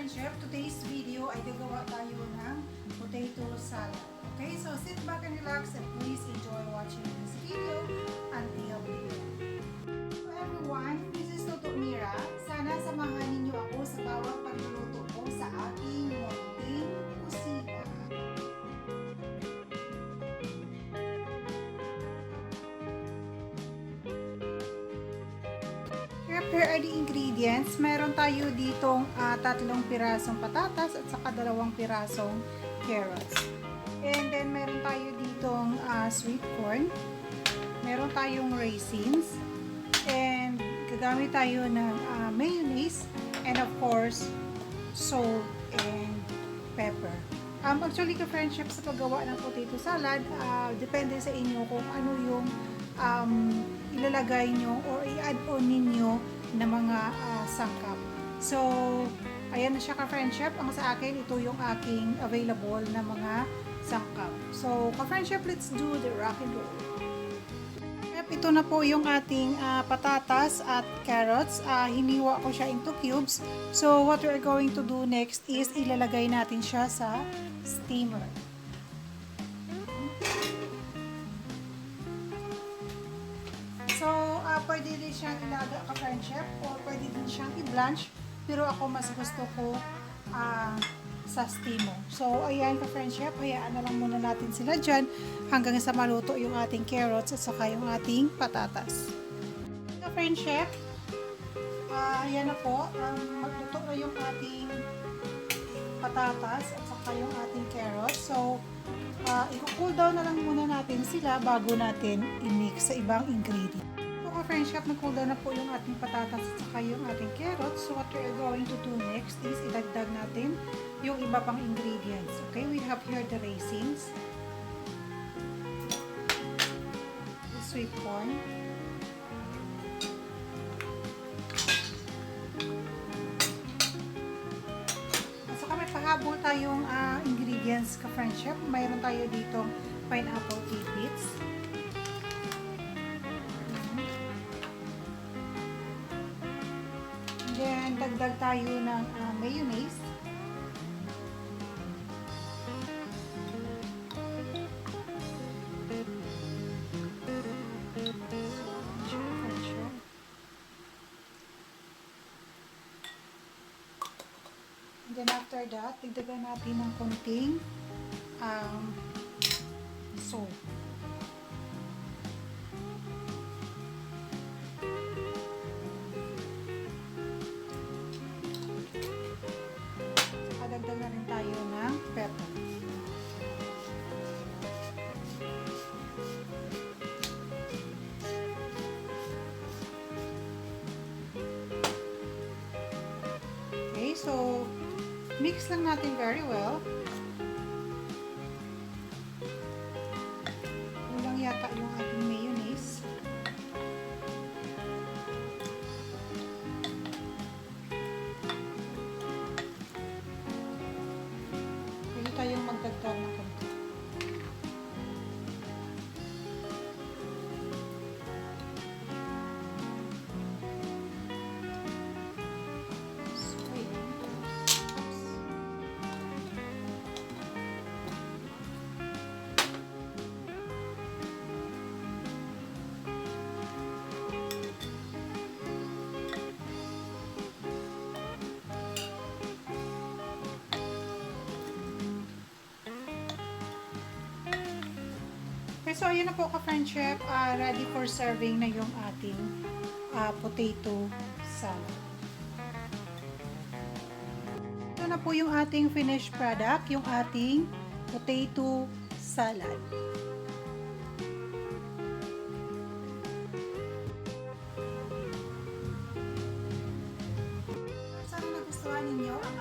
ka-friendship, today's video ay gagawa tayo ng potato salad. Okay, so sit back and relax and please enjoy watching this video until the end. So everyone, this is Toto Mira. Sana samahan ninyo ako sa bawat pagluluto ko sa aking munting kusina. Here are the ingredients. Meron tayo ditong 3 pirasong patatas at saka 2 pirasong carrots. And then meron tayo ditong sweet corn. Meron tayong raisins. And gagamit tayo ng mayonnaise. And of course, salt and pepper. Actually, ka-friendship, sa paggawa ng potato salad, depende sa inyo kung ano yung ilalagay nyo or i-add on ninyo na mga sangkap. So, ayan na siya ka-friendship. Ang sa akin, ito yung aking available na mga sangkap. So, ka-friendship, let's do the rock and roll. Ito na po yung ating patatas at carrots. Hiniwa ko siya into cubes. So, what we're going to do next is ilalagay natin siya sa steamer. So, pwede din siyang ilaga ka-friendship or pwede din siyang i-blanch. Pero ako mas gusto ko sa steamer. So, ayan ka-friendship. Hayaan na lang muna natin sila dyan hanggang sa maluto yung ating carrots at saka yung ating patatas. Ka-friendship, ayan na po. Magluto na yung ating patatas at saka yung ating carrots. So, i-cool down na lang muna natin sila bago natin i-mix sa ibang ingredient. So, ka-friendship, nag-cool down na po yung ating patatas at saka yung ating carrots. So, what we're going to do next is idagdag natin yung iba pang ingredients. Okay, we have here the raisins, the sweet corn, at saka may pahabol tayong ingredients ka-friendship. Mayroon tayo dito pineapple tidbits, then dagdag tayo ng mayonnaise, and then after that, dagdagan natin ng konting salt. Saka dagdag na rin tayo ng pepper. Okay, so mix lang natin very well. Kulang yata yung ating mayonnaise. Pwede tayong magdagdag ng konti. Okay, so ayan na po ka-friendship, ready for serving na yung ating potato salad. Ito na po yung ating finished product, yung ating potato salad. Sana nagustuhan ninyo ang